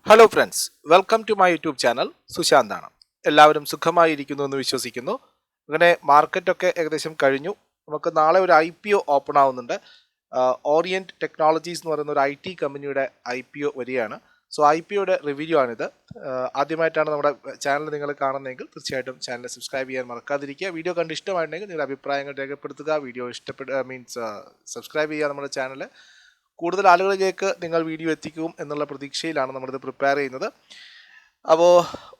Hello friends, welcome to my YouTube channel. സുശാന്താണ്. എല്ലാവരും സുഖമായിരിക്കുന്നു എന്ന് വിശ്വസിക്കുന്നു. അങ്ങനെ മാർക്കറ്റൊക്കെ ഏകദേശം കഴിഞ്ഞു. നമുക്ക് നാളെ ഒരു IPO ഓപ്പൺ ആവുന്നുണ്ട്. ഓറിയൻറ്റ് ടെക്നോളജീസ് എന്ന് പറയുന്ന ഒരു IT കമ്പനിയുടെ IPO വരികയാണ്. സോ IPOയുടെ റിവ്യൂ ആണിത്. ആദ്യമായിട്ടാണ് നമ്മുടെ ചാനൽ നിങ്ങൾ കാണുന്നതെങ്കിൽ തീർച്ചയായിട്ടും ചാനൽ സബ്സ്ക്രൈബ് ചെയ്യാൻ മറക്കാതിരിക്കുക. വീഡിയോ കണ്ട് ഇഷ്ടമായിട്ടുണ്ടെങ്കിൽ നിങ്ങളുടെ അഭിപ്രായങ്ങൾ രേഖപ്പെടുത്തുക. വീഡിയോ സബ്സ്ക്രൈബ് ചെയ്യുക നമ്മുടെ ചാനൽ. കൂടുതൽ ആളുകളിലേക്ക് നിങ്ങൾ വീഡിയോ എത്തിക്കും എന്നുള്ള പ്രതീക്ഷയിലാണ് നമ്മളിത് പ്രിപ്പയർ ചെയ്യുന്നത്. അപ്പോൾ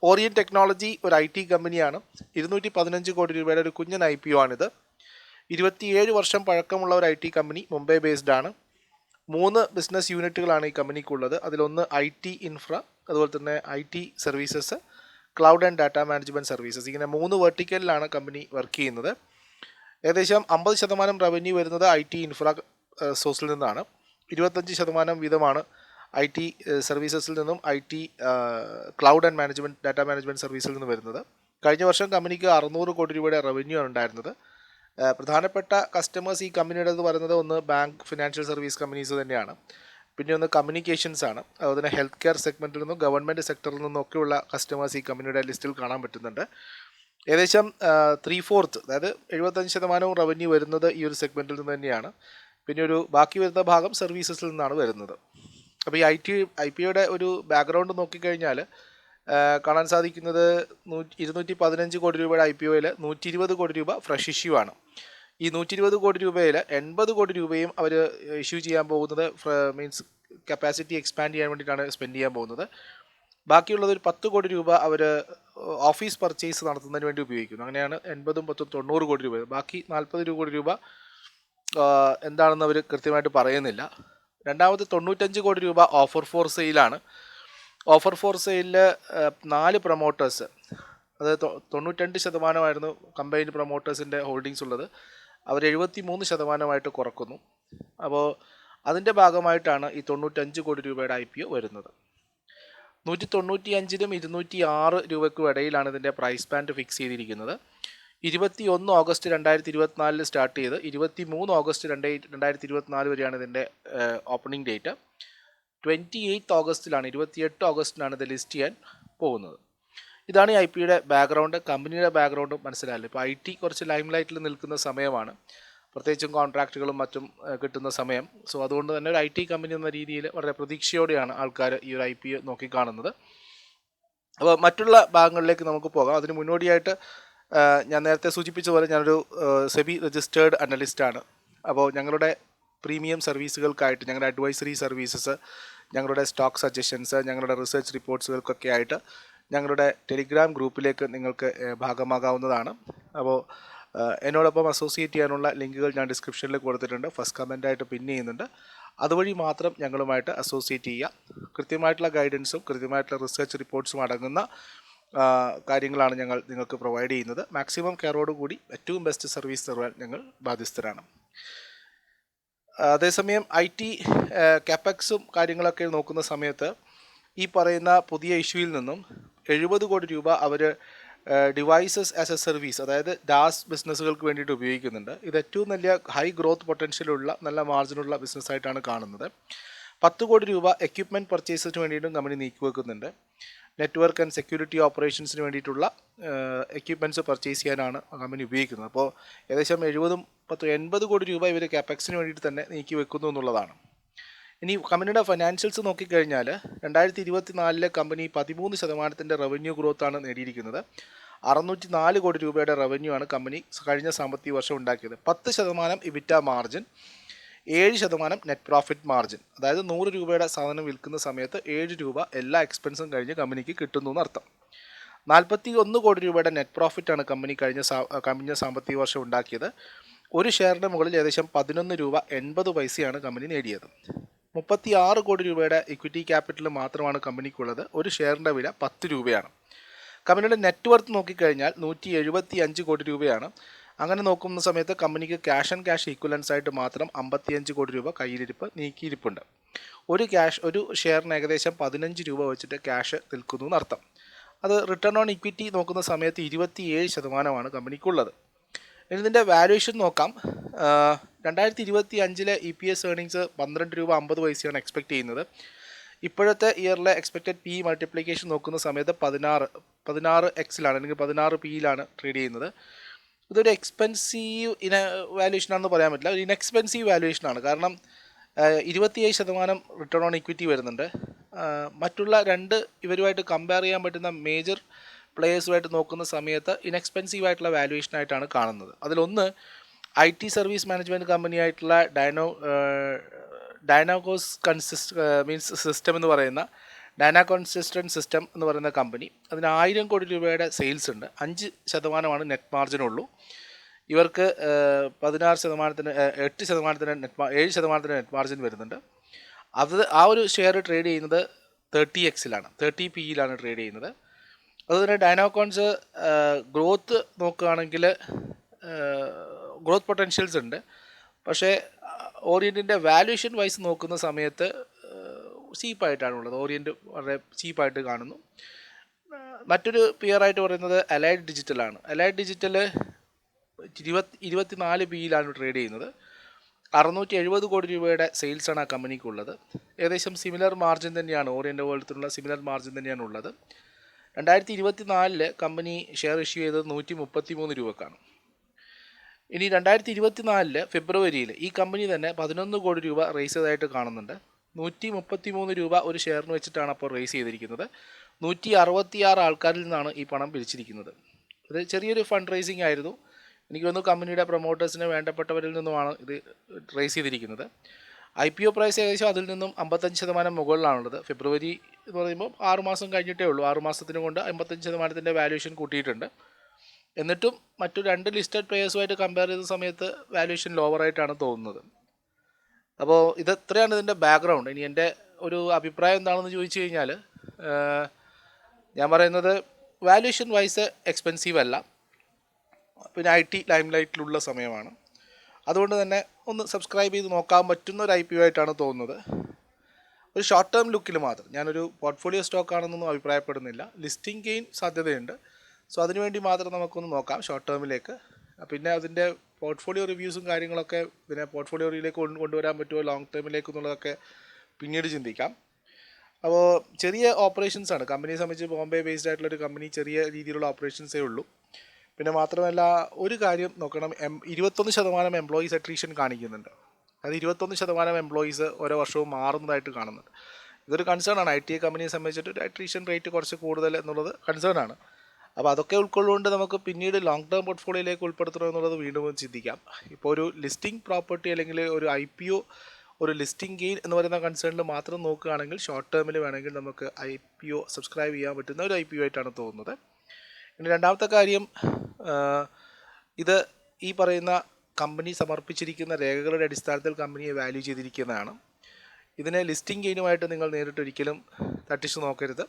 ഓറിയൻ ടെക്നോളജി ഒരു IT കമ്പനിയാണ്. 215 കോടി രൂപയുടെ ഒരു കുഞ്ഞൻ IPO ആണിത്. 27 വർഷം പഴക്കമുള്ള ഒരു IT കമ്പനി, മുംബൈ ബേസ്ഡ് ആണ്. 3 ബിസിനസ് യൂണിറ്റുകളാണ് ഈ കമ്പനിക്കുള്ളത്. അതിലൊന്ന് IT ഇൻഫ്ര, അതുപോലെ തന്നെ IT services, cloud and data management services. ഇങ്ങനെ 3 വെർട്ടിക്കലിലാണ് കമ്പനി വർക്ക് ചെയ്യുന്നത്. ഏകദേശം 50% റവന്യൂ വരുന്നത് IT ഇൻഫ്ര സോഴ്സിൽ നിന്നാണ്. 25% വീതമാണ് IT സർവീസസിൽ നിന്നും IT cloud and data management സർവീസിൽ നിന്നും വരുന്നത്. കഴിഞ്ഞ വർഷം കമ്പനിക്ക് 600 കോടി രൂപയുടെ റവന്യൂ ആണ് ഉണ്ടായിരുന്നത്. പ്രധാനപ്പെട്ട കസ്റ്റമേഴ്സ് ഈ കമ്പനിയുടെ പറയുന്നത് ഒന്ന് ബാങ്ക്, ഫിനാൻഷ്യൽ സർവീസ് കമ്പനീസ് തന്നെയാണ്. പിന്നെ ഒന്ന് കമ്മ്യൂണിക്കേഷൻസ് ആണ്. അതുപോലെ തന്നെ ഹെൽത്ത് കെയർ സെഗ്മെൻറ്റിൽ നിന്നും ഗവൺമെൻറ് സെക്ടറിൽ നിന്നൊക്കെയുള്ള കസ്റ്റമേഴ്സ് ഈ കമ്പനിയുടെ ലിസ്റ്റിൽ കാണാൻ പറ്റുന്നുണ്ട്. ഏകദേശം 3/4, അതായത് 75% റവന്യൂ വരുന്നത് ഈ ഒരു സെഗ്മെൻറ്റിൽ നിന്ന് തന്നെയാണ്. പിന്നെ ഒരു ബാക്കി വരുന്ന ഭാഗം സർവീസസിൽ നിന്നാണ് വരുന്നത്. അപ്പോൾ ഈ IPOയുടെ ഒരു ബാക്ക്ഗ്രൗണ്ട് നോക്കിക്കഴിഞ്ഞാൽ കാണാൻ സാധിക്കുന്നത് 215 കോടി രൂപയുടെ IPOയിൽ 120 കോടി രൂപ ഫ്രഷ് ഇഷ്യൂ ആണ്. ഈ 120 കോടി രൂപയിൽ 80 കോടി രൂപയും അവർ ഇഷ്യൂ ചെയ്യാൻ പോകുന്നത് മീൻസ് കപ്പാസിറ്റി എക്സ്പാൻഡ് ചെയ്യാൻ വേണ്ടിയിട്ടാണ് സ്പെൻഡ് ചെയ്യാൻ പോകുന്നത്. ബാക്കിയുള്ളത് ഒരു 10 കോടി രൂപ അവർ ഓഫീസ് പർച്ചേസ് നടത്തുന്നതിന് വേണ്ടി ഉപയോഗിക്കുന്നു. അങ്ങനെയാണ് 80, 10, 90 കോടി രൂപ. ബാക്കി 40 കോടി രൂപ എന്താണെന്ന് അവർ കൃത്യമായിട്ട് പറയുന്നില്ല. രണ്ടാമത് 95 കോടി രൂപ ഓഫർ ഫോർ സെയിലാണ്. ഓഫർ ഫോർ സെയിലിൽ 4 പ്രൊമോട്ടേഴ്സ്, അതായത് 92% കമ്പൈൻഡ് പ്രൊമോട്ടേഴ്സിൻ്റെ ഹോൾഡിങ്സ് ഉള്ളത്, അവർ 73% കുറക്കുന്നു. അപ്പോൾ അതിൻ്റെ ഭാഗമായിട്ടാണ് ഈ 95 കോടി രൂപയുടെ IPO വരുന്നത്. 195നും 206 രൂപയ്ക്കും ഇടയിലാണ് ഇതിൻ്റെ പ്രൈസ് ബാൻഡ് ഫിക്സ് ചെയ്തിരിക്കുന്നത്. 21 ഓഗസ്റ്റ് 2024 സ്റ്റാർട്ട് ചെയ്ത് 23 ഓഗസ്റ്റ് 2024 വരെയാണ് ഇതിൻ്റെ ഓപ്പണിംഗ് ഡേറ്റ്. 28 ഓഗസ്റ്റിലാണ് 28 ഓഗസ്റ്റിലാണ് ഇത് ലിസ്റ്റ് ചെയ്യാൻ പോകുന്നത്. ഇതാണ് ഈ IPOയുടെ ബാക്ക്ഗ്രൗണ്ട്. കമ്പനിയുടെ ബാക്ക്ഗ്രൗണ്ടും മനസ്സിലായല്ലോ. ഇപ്പോൾ IT കുറച്ച് ലൈം ലൈറ്റിൽ നിൽക്കുന്ന സമയമാണ്, പ്രത്യേകിച്ചും കോൺട്രാക്റ്റുകളും മറ്റും കിട്ടുന്ന സമയം. സോ അതുകൊണ്ട് തന്നെ ഒരു IT കമ്പനി എന്ന രീതിയിൽ വളരെ പ്രതീക്ഷയോടെയാണ് ആൾക്കാർ ഈ ഒരു IPO നോക്കിക്കാണുന്നത്. അപ്പോൾ മറ്റുള്ള ഭാഗങ്ങളിലേക്ക് നമുക്ക് പോകാം. അതിന് മുന്നോടിയായിട്ട് ഞാൻ നേരത്തെ സൂചിപ്പിച്ച പോലെ ഞാനൊരു സെബി രജിസ്റ്റേർഡ് അനലിസ്റ്റാണ്. അപ്പോൾ ഞങ്ങളുടെ പ്രീമിയം സർവീസുകൾക്കായിട്ട്, ഞങ്ങളുടെ അഡ്വൈസറി സർവീസസ്, ഞങ്ങളുടെ സ്റ്റോക്ക് സജഷൻസ്, ഞങ്ങളുടെ റിസർച്ച് റിപ്പോർട്ട്സുകൾക്കൊക്കെ ആയിട്ട് ഞങ്ങളുടെ ടെലിഗ്രാം ഗ്രൂപ്പിലേക്ക് നിങ്ങൾക്ക് ഭാഗമാകാവുന്നതാണ്. അപ്പോൾ എന്നോടൊപ്പം അസോസിയേറ്റ് ചെയ്യാനുള്ള ലിങ്കുകൾ ഞാൻ ഡിസ്ക്രിപ്ഷനിൽ കൊടുത്തിട്ടുണ്ട്. ഫസ്റ്റ് കമൻ്റായിട്ട് പിൻ ചെയ്യുന്നുണ്ട്. അതുവഴി മാത്രം ഞങ്ങളുമായിട്ട് അസോസിയേറ്റ് ചെയ്യുക. കൃത്യമായിട്ടുള്ള ഗൈഡൻസും കൃത്യമായിട്ടുള്ള റിസർച്ച് റിപ്പോർട്ട്സും അടങ്ങുന്ന കാര്യങ്ങളാണ് ഞങ്ങൾ നിങ്ങൾക്ക് പ്രൊവൈഡ് ചെയ്യുന്നത്. മാക്സിമം കെയറോട് കൂടി ഏറ്റവും ബെസ്റ്റ് സർവീസ് തരുവാൻ ഞങ്ങൾ ബാധ്യസ്ഥരാണ്. അതേസമയം IT കാപ്പെക്സും കാര്യങ്ങളൊക്കെ നോക്കുന്ന സമയത്ത് ഈ പറയുന്ന പുതിയ ഇഷ്യൂയിൽ നിന്നും 70 കോടി രൂപ അവർ ഡിവൈസസ് ആസ് എ സർവീസ്, അതായത് DaaS ബിസിനസ്സുകൾക്ക് വേണ്ടിയിട്ട് ഉപയോഗിക്കുന്നുണ്ട്. ഇത് ഏറ്റവും നല്ല ഹൈ ഗ്രോത്ത് പൊട്ടൻഷ്യലുള്ള നല്ല മാർജിനുള്ള ബിസിനസ്സായിട്ടാണ് കാണുന്നത്. 10 കോടി രൂപ എക്യുപ്മെൻറ്റ് പർച്ചേസിന് വേണ്ടിയിട്ടും കമ്പനി നീക്കിവെക്കുന്നുണ്ട്. നെറ്റ്വർക്ക് ആൻഡ് സെക്യൂരിറ്റി ഓപ്പറേഷൻസിന് വേണ്ടിയിട്ടുള്ള എക്യുപ്മെൻറ്റ്സ് പർച്ചേസ് ചെയ്യാനാണ് കമ്പനി ഉപയോഗിക്കുന്നത്. അപ്പോൾ ഏകദേശം 80 കോടി രൂപ ഇവർ കാപ്പെക്സിന് വേണ്ടിയിട്ട് തന്നെ നീക്കി വെക്കുന്നു എന്നുള്ളതാണ്. ഇനി കമ്പനിയുടെ ഫൈനാൻഷ്യൽസ് നോക്കിക്കഴിഞ്ഞാൽ 2024 കമ്പനി 13% റവന്യൂ ഗ്രോത്താണ് നേടിയിരിക്കുന്നത്. 604 കോടി രൂപയുടെ റവന്യൂ ആണ് കമ്പനി കഴിഞ്ഞ സാമ്പത്തിക വർഷം ഉണ്ടാക്കിയത്. 10% ഇബിറ്റ മാർജിൻ, 7% നെറ്റ് പ്രോഫിറ്റ് മാർജിൻ. അതായത് 100 രൂപയുടെ സാധനം വിൽക്കുന്ന സമയത്ത് 7 രൂപ എല്ലാ എക്സ്പെൻസും കഴിഞ്ഞ് കമ്പനിക്ക് കിട്ടുന്നു എന്നർത്ഥം. 41 കോടി രൂപയുടെ നെറ്റ് പ്രോഫിറ്റാണ് കമ്പനി കഴിഞ്ഞ സാമ്പത്തിക വർഷം ഉണ്ടാക്കിയത്. ഒരു ഷെയറിന് മുകളിൽ ഏകദേശം 11 രൂപ 80 പൈസയാണ് കമ്പനി നേടിയത്. 36 കോടി രൂപയുടെ ഇക്വിറ്റി ക്യാപിറ്റൽ മാത്രമാണ് കമ്പനിക്കുള്ളത്. ഒരു ഷെയറിൻ്റെ വില 10 രൂപയാണ്. കമ്പനിയുടെ നെറ്റ് വർത്ത് നോക്കിക്കഴിഞ്ഞാൽ 175 കോടി രൂപയാണ്. അങ്ങനെ നോക്കുന്ന സമയത്ത് കമ്പനിക്ക് ക്യാഷ് ആൻഡ് ക്യാഷ് ഈക്വലൻസ് ആയിട്ട് മാത്രം 55 കോടി രൂപ നീക്കിയിരിപ്പുണ്ട്. ഒരു ഷെയറിന് ഏകദേശം 15 രൂപ വെച്ചിട്ട് ക്യാഷ് നിൽക്കുന്നു എന്നർത്ഥം. അത് റിട്ടേൺ ഓൺ ഇക്വിറ്റി നോക്കുന്ന സമയത്ത് 27% കമ്പനിക്കുള്ളത്. ഇതിൻ്റെ വാല്യുവേഷൻ നോക്കാം. 2025 EPS ഏർണിങ്സ് 12 രൂപ 50 പൈസയാണ് എക്സ്പെക്റ്റ് ചെയ്യുന്നത്. ഇപ്പോഴത്തെ ഇയറിലെ എക്സ്പെക്റ്റഡ് പി മൾട്ടിപ്ലിക്കേഷൻ നോക്കുന്ന സമയത്ത് 16x അല്ലെങ്കിൽ 16 പിയിലാണ് ട്രേഡ് ചെയ്യുന്നത്. ഇതൊരു എക്സ്പെൻസീവ് വാല്യൂഷൻ ആണെന്ന് പറയാൻ പറ്റില്ല, ഒരു ഇൻഎക്സ്പെൻസീവ് വാല്യൂഷനാണ്. കാരണം 27% റിട്ടേൺ ഓൺ ഇക്വിറ്റി വരുന്നുണ്ട്. മറ്റുള്ള രണ്ട് ഇവരുമായിട്ട് കമ്പയർ ചെയ്യാൻ പറ്റുന്ന മേജർ പ്ലേയേഴ്സുമായിട്ട് നോക്കുന്ന സമയത്ത് ഇൻഎക്സ്പെൻസീവ് ആയിട്ടുള്ള വാല്യൂഷനായിട്ടാണ് കാണുന്നത്. അതിലൊന്ന് IT സർവീസ് മാനേജ്മെൻറ്റ് കമ്പനി ആയിട്ടുള്ള ഡൈനാകോസ് സിസ്റ്റം എന്ന് പറയുന്ന ഡൈനാ കോൺസിസ്റ്റൻറ്റ് സിസ്റ്റം എന്ന് പറയുന്ന കമ്പനി. അതിന് 1000 കോടി രൂപയുടെ സെയിൽസ് ഉണ്ട്. 5% നെറ്റ് മാർജിനുള്ളൂ. ഇവർക്ക് 16%, 8% നെറ്റ് മാർജിൻ വരുന്നുണ്ട്. ആ ഒരു ഷെയർ ട്രേഡ് ചെയ്യുന്നത് 30x-ലാണ്, 30 PE-ലാണ് ട്രേഡ് ചെയ്യുന്നത്. അതുപോലെ ഡൈനാകോൺസ് ഗ്രോത്ത് നോക്കുകയാണെങ്കിൽ ഗ്രോത്ത് പൊട്ടൻഷ്യൽസ് ഉണ്ട്. പക്ഷേ ഓറിയൻറ്റിൻ്റെ വാല്യൂഷൻ വൈസ് നോക്കുന്ന സമയത്ത് ചീപ്പായിട്ടാണുള്ളത്. ഓറിയൻറ്റ് വളരെ ചീപ്പായിട്ട് കാണുന്നു. മറ്റൊരു പിയറായിട്ട് പറയുന്നത് അലൈഡ് ഡിജിറ്റലാണ്. അലൈഡ് ഡിജിറ്റൽ 24 PE-ലാണ് ട്രേഡ് ചെയ്യുന്നത്. 670 കോടി രൂപയുടെ സെയിൽസാണ് ആ കമ്പനിക്കുള്ളത്. ഏകദേശം സിമിലർ മാർജിൻ തന്നെയാണ്, ഓറിയൻ്റ് പോലത്തുള്ള സിമിലർ മാർജിൻ തന്നെയാണ് ഉള്ളത്. 2024 കമ്പനി ഷെയർ ഇഷ്യൂ ചെയ്തത് 133 രൂപക്കാണ്. ഇനി 2024 ഫെബ്രുവരിയിൽ ഈ കമ്പനി തന്നെ 11 കോടി രൂപ റേസ് ചെയ്തതായിട്ട് കാണുന്നുണ്ട്. 133 രൂപ ഒരു ഷെയറിന് വെച്ചിട്ടാണ് അപ്പോൾ റേസ് ചെയ്തിരിക്കുന്നത്. 166 ആൾക്കാരിൽ നിന്നാണ് ഈ പണം പിരിച്ചിരിക്കുന്നത്. ഇത് ചെറിയൊരു ഫണ്ട് റേസിംഗ് ആയിരുന്നു. എനിക്ക് തോന്നുന്നു കമ്പനിയുടെ പ്രൊമോട്ടേഴ്സിന് വേണ്ടപ്പെട്ടവരിൽ നിന്നുമാണ് ഇത് റേസ് ചെയ്തിരിക്കുന്നത്. IPO പ്രൈസ് ഏകദേശം അതിൽ നിന്നും 55% മുകളിലാണുള്ളത്. ഫെബ്രുവരി എന്ന് പറയുമ്പോൾ 6 മാസം കഴിഞ്ഞിട്ടേ ഉള്ളൂ. 6 മാസത്തിന് കൊണ്ട് 55% വാല്യൂഷൻ കൂട്ടിയിട്ടുണ്ട്. എന്നിട്ടും മറ്റു 2 ലിസ്റ്റഡ് പ്ലേയേഴ്സുമായിട്ട് കമ്പയർ ചെയ്ത സമയത്ത് വാല്യൂഷൻ ലോവറായിട്ടാണ് തോന്നുന്നത്. അപ്പോൾ ഇത്രയാണ് ഇതിൻ്റെ ബാക്ക്ഗ്രൗണ്ട്. ഇനി എൻ്റെ ഒരു അഭിപ്രായം എന്താണെന്ന് ചോദിച്ചു കഴിഞ്ഞാൽ, ഞാൻ പറയുന്നത് വാല്യൂഷൻ വൈസ് എക്സ്പെൻസീവ് അല്ല. പിന്നെ IT ലൈം ലൈറ്റിലുള്ള സമയമാണ്. അതുകൊണ്ട് തന്നെ ഒന്ന് സബ്സ്ക്രൈബ് ചെയ്ത് നോക്കാൻ പറ്റുന്ന ഒരു IPO ആയിട്ടാണ് തോന്നുന്നത്. ഒരു ഷോർട്ട് ടേം ലുക്കിൽ മാത്രം. ഞാനൊരു പോർട്ട്ഫോളിയോ സ്റ്റോക്ക് ആണെന്നൊന്നും അഭിപ്രായപ്പെടുന്നില്ല. ലിസ്റ്റിംഗ് ഗെയിൻ സാധ്യതയുണ്ട്. സോ അതിനുവേണ്ടി മാത്രം നമുക്കൊന്ന് നോക്കാം ഷോർട്ട് ടേമിലേക്ക്. പിന്നെ അതിൻ്റെ പോർട്ട്ഫോളിയോ റിവ്യൂസും കാര്യങ്ങളൊക്കെ പിന്നെ പോർട്ട്ഫോളിയോയിലേക്ക് കൊണ്ടുവരാൻ പറ്റുമോ ലോങ് ടേമിലേക്ക് എന്നുള്ളതൊക്കെ പിന്നീട് ചിന്തിക്കാം. അപ്പോൾ ചെറിയ ഓപ്പറേഷൻസാണ് കമ്പനിയെ സംബന്ധിച്ച്. ബോംബെ ബേസ്ഡ് ആയിട്ടുള്ളൊരു കമ്പനി, ചെറിയ രീതിയിലുള്ള ഓപ്പറേഷൻസേ ഉള്ളൂ. പിന്നെ മാത്രമല്ല ഒരു കാര്യം നോക്കണം, 21% എംപ്ലോയീസ് അട്രീഷൻ കാണിക്കുന്നുണ്ട്. അത് 21% എംപ്ലോയീസ് ഓരോ വർഷവും മാറുന്നതായിട്ട് കാണുന്നുണ്ട്. ഇതൊരു കൺസേൺ ആണ്. IT കമ്പനിയെ സംബന്ധിച്ചിട്ട് ഒരു അട്രീഷൻ റേറ്റ് കുറച്ച് കൂടുതൽ എന്നുള്ളത് കൺസേൺ ആണ്. അപ്പോൾ അതൊക്കെ ഉൾക്കൊള്ളുകൊണ്ട് നമുക്ക് പിന്നീട് ലോങ് ടേം പോർട്ട്ഫോളിയോയിലേക്ക് ഉൾപ്പെടുത്തണം എന്നുള്ളത് വീണ്ടും ചിന്തിക്കാം. ഇപ്പോൾ ഒരു ലിസ്റ്റിംഗ് പ്രോപ്പർട്ടി അല്ലെങ്കിൽ ഒരു IPO, ഒരു ലിസ്റ്റിംഗ് ഗെയിൻ എന്ന് പറയുന്ന കൺസേണിൽ മാത്രം നോക്കുകയാണെങ്കിൽ ഷോർട്ട് ടേമിൽ വേണമെങ്കിൽ നമുക്ക് IPO സബ്സ്ക്രൈബ് ചെയ്യാൻ പറ്റുന്ന ഒരു IPO ആയിട്ടാണ് തോന്നുന്നത്. ഇനി രണ്ടാമത്തെ കാര്യം, ഇത് ഈ പറയുന്ന കമ്പനി സമർപ്പിച്ചിരിക്കുന്ന രേഖകളുടെ അടിസ്ഥാനത്തിൽ കമ്പനിയെ വാല്യൂ ചെയ്തിരിക്കുന്നതാണ്. ഇതിനെ ലിസ്റ്റിംഗ് ഗെയിനുമായിട്ട് നിങ്ങൾ നേരിട്ടൊരിക്കലും തട്ടിച്ചു നോക്കരുത്.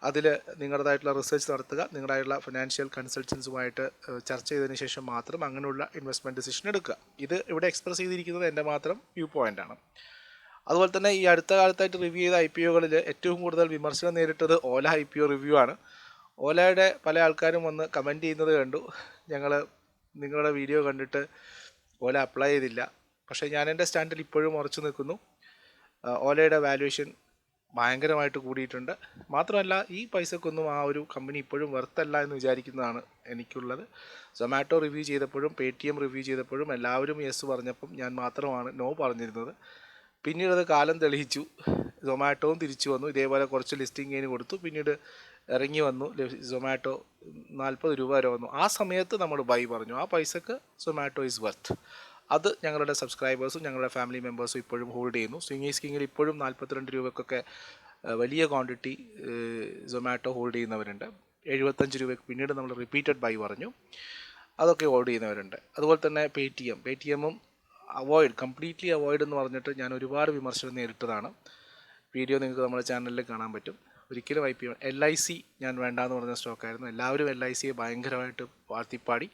അതിൽ നിങ്ങളുടേതായിട്ടുള്ള റിസർച്ച് നടത്തുക. നിങ്ങളുടേതായിട്ടുള്ള ഫിനാൻഷ്യൽ കൺസൾട്ടൻസുമായിട്ട് ചർച്ച ചെയ്തതിന് ശേഷം മാത്രം അങ്ങനെയുള്ള ഇൻവെസ്റ്റ്മെൻറ്റ് ഡിസിഷൻ എടുക്കുക. ഇത് ഇവിടെ എക്സ്പ്രസ് ചെയ്തിരിക്കുന്നത് എൻ്റെ മാത്രം വ്യൂ പോയിൻ്റാണ്. അതുപോലെ തന്നെ ഈ അടുത്ത കാലത്തായിട്ട് റിവ്യൂ ചെയ്ത IPOകളിൽ ഏറ്റവും കൂടുതൽ വിമർശനം നേരിട്ടത് ഓല IPO റിവ്യൂ ആണ്. ഓലയുടെ പല ആൾക്കാരും വന്ന് കമൻറ്റ് ചെയ്യുന്നത് കണ്ടു, ഞങ്ങൾ നിങ്ങളുടെ വീഡിയോ കണ്ടിട്ട് ഓല അപ്ലൈ ചെയ്തില്ല. പക്ഷേ ഞാൻ എൻ്റെ സ്റ്റാൻഡിൽ ഇപ്പോഴും ഉറച്ചു നിൽക്കുന്നു. ഓലയുടെ വാല്യൂഷൻ ഭയങ്കരമായിട്ട് കൂടിയിട്ടുണ്ട്. മാത്രമല്ല ഈ പൈസക്കൊന്നും ആ ഒരു കമ്പനി ഇപ്പോഴും വെർത്തല്ല എന്ന് വിചാരിക്കുന്നതാണ് എനിക്കുള്ളത്. സൊമാറ്റോ റിവ്യൂ ചെയ്തപ്പോഴും Paytm റിവ്യൂ ചെയ്തപ്പോഴും എല്ലാവരും യെസ് പറഞ്ഞപ്പം ഞാൻ മാത്രമാണ് നോ പറഞ്ഞിരുന്നത്. പിന്നീട് അത് കാലം തെളിയിച്ചു. സൊമാറ്റോവും തിരിച്ചു വന്നു, ഇതേപോലെ കുറച്ച് ലിസ്റ്റിംഗ് ഗെയിൻ കൊടുത്തു, പിന്നീട് ഇറങ്ങി വന്നു. സൊമാറ്റോ 40 രൂപ വരെ വന്നു. ആ സമയത്ത് നമ്മൾ ബൈ പറഞ്ഞു. ആ പൈസക്ക് സൊമാറ്റോ ഈസ് വർത്ത്. അത് ഞങ്ങളുടെ സബ്സ്ക്രൈബേഴ്സും ഞങ്ങളുടെ ഫാമിലി മെമ്പേഴ്സും ഇപ്പോഴും ഹോൾഡ് ചെയ്യുന്നു. സ്വിംഗിൽ ഇപ്പോഴും 42 രൂപയ്ക്കൊക്കെ വലിയ ക്വാണ്ടിറ്റി സൊമാറ്റോ ഹോൾഡ് ചെയ്യുന്നവരുണ്ട്. 75 രൂപയ്ക്ക് പിന്നീട് നമ്മൾ റിപ്പീറ്റഡ് ബൈ പറഞ്ഞു, അതൊക്കെ ഹോൾഡ് ചെയ്യുന്നവരുണ്ട്. അതുപോലെ തന്നെ Paytm-ഉം കംപ്ലീറ്റ്ലി അവോയ്ഡ് എന്ന് പറഞ്ഞിട്ട് ഞാൻ ഒരുപാട് വിമർശനം നേരിട്ടതാണ്. വീഡിയോ നിങ്ങൾക്ക് നമ്മുടെ ചാനലിൽ കാണാൻ പറ്റും. ഒരിക്കലും IPO. LIC ഞാൻ വേണ്ടാന്ന് പറഞ്ഞ സ്റ്റോക്കായിരുന്നു. എല്ലാവരും LICയെ ഭയങ്കരമായിട്ട് വാഴ്ത്തിപ്പാടി.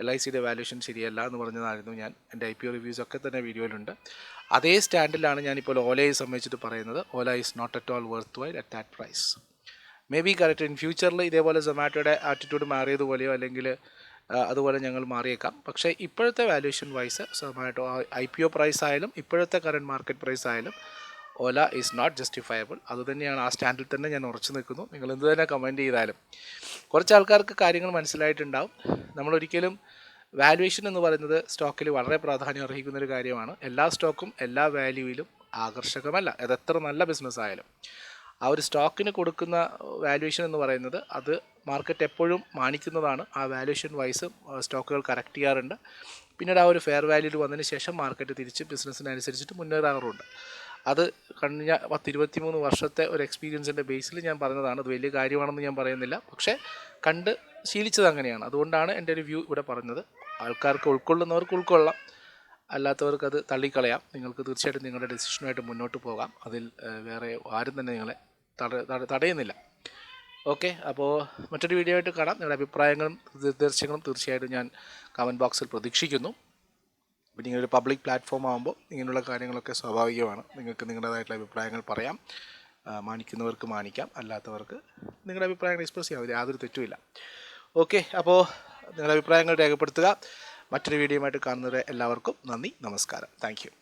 LICയുടെ വാല്യൂഷൻ ശരിയല്ല എന്ന് പറഞ്ഞതായിരുന്നു ഞാൻ. എൻ്റെ IPO റിവ്യൂസൊക്കെ തന്നെ വീഡിയോയിലുണ്ട്. അതേ സ്റ്റാൻഡിലാണ് ഞാനിപ്പോൾ ഓലയെ സംബന്ധിച്ചിട്ട് പറയുന്നത്. Ola is not at all worth while at that price. May be correct. In ഫ്യൂച്ചറിൽ ഇതേപോലെ സൊമാറ്റോയുടെ ആറ്റിറ്റ്യൂഡ് മാറിയതുപോലെയോ അല്ലെങ്കിൽ അതുപോലെ ഞങ്ങൾ മാറിയേക്കാം. പക്ഷേ ഇപ്പോഴത്തെ valuation wise Zomato IPO price ആയാലും ഇപ്പോഴത്തെ കറൻറ്റ് മാർക്കറ്റ് പ്രൈസ് ആയാലും ഓല ഈസ് നോട്ട് ജസ്റ്റിഫയബിൾ. അതുതന്നെയാണ്, ആ സ്റ്റാൻഡിൽ തന്നെ ഞാൻ ഉറച്ചു നിൽക്കുന്നു. നിങ്ങൾ എന്ത് തന്നെ കമൻറ്റ് ചെയ്താലും കുറച്ച് ആൾക്കാർക്ക് കാര്യങ്ങൾ മനസ്സിലായിട്ടുണ്ടാവും. നമ്മളൊരിക്കലും വാല്യുവേഷൻ എന്ന് പറയുന്നത് സ്റ്റോക്കിൽ വളരെ പ്രാധാന്യം അർഹിക്കുന്നൊരു കാര്യമാണ്. എല്ലാ സ്റ്റോക്കും എല്ലാ വാല്യൂവിലും ആകർഷകമല്ല, അതെത്ര നല്ല ബിസിനസ് ആയാലും. ആ ഒരു സ്റ്റോക്കിന് കൊടുക്കുന്ന വാല്യുവേഷൻ എന്ന് പറയുന്നത് അത് മാർക്കറ്റ് എപ്പോഴും മാനിക്കുന്നതാണ്. ആ വാല്യുവേഷൻ വൈസ് സ്റ്റോക്കുകൾ കറക്റ്റ് ചെയ്യാറുണ്ട്. പിന്നീട് ആ ഒരു ഫെയർ വാല്യൂയിൽ വന്നതിന് ശേഷം മാർക്കറ്റ് തിരിച്ച് ബിസിനസ്സിനനുസരിച്ചിട്ട് മുന്നേറാറുണ്ട്. അത് കഴിഞ്ഞ 10-23 വർഷത്തെ ഒരു എക്സ്പീരിയൻസിൻ്റെ ബേസിൽ ഞാൻ പറഞ്ഞതാണ്. അത് വലിയ കാര്യമാണെന്ന് ഞാൻ പറയുന്നില്ല, പക്ഷേ കണ്ട് ശീലിച്ചത് അങ്ങനെയാണ്. അതുകൊണ്ടാണ് എൻ്റെ ഒരു വ്യൂ ഇവിടെ പറഞ്ഞത്. ആൾക്കാർക്ക് ഉൾക്കൊള്ളുന്നവർക്ക് ഉൾക്കൊള്ളാം, അല്ലാത്തവർക്ക് അത് തള്ളിക്കളയാം. നിങ്ങൾക്ക് തീർച്ചയായിട്ടും നിങ്ങളുടെ ഡെസിഷനുമായിട്ട് മുന്നോട്ട് പോകാം. അതിൽ വേറെ ആരും തന്നെ നിങ്ങളെ തടയുന്നില്ല. ഓക്കെ, അപ്പോൾ മറ്റൊരു വീഡിയോ ആയിട്ട് കാണാം. നിങ്ങളുടെ അഭിപ്രായങ്ങളും നിർദ്ദേശങ്ങളും തീർച്ചയായിട്ടും ഞാൻ കമൻറ്റ് ബോക്സിൽ പ്രതീക്ഷിക്കുന്നു. പിന്നെ ഇങ്ങനൊരു പബ്ലിക് പ്ലാറ്റ്ഫോം ആകുമ്പോൾ ഇങ്ങനെയുള്ള കാര്യങ്ങളൊക്കെ സ്വാഭാവികമാണ്. നിങ്ങൾക്ക് നിങ്ങളുടേതായിട്ടുള്ള അഭിപ്രായങ്ങൾ പറയാം. മാനിക്കുന്നവർക്ക് മാനിക്കാം, അല്ലാത്തവർക്ക് നിങ്ങളുടെ അഭിപ്രായങ്ങൾ എക്സ്പ്രസ് ചെയ്യാം. അതിൽ യാതൊരു തെറ്റുമില്ല. ഓക്കെ, അപ്പോൾ നിങ്ങളുടെ അഭിപ്രായങ്ങൾ രേഖപ്പെടുത്തുക. മറ്റൊരു വീഡിയോയുമായിട്ട് കാണുന്നത് എല്ലാവർക്കും നന്ദി, നമസ്കാരം. Thank you.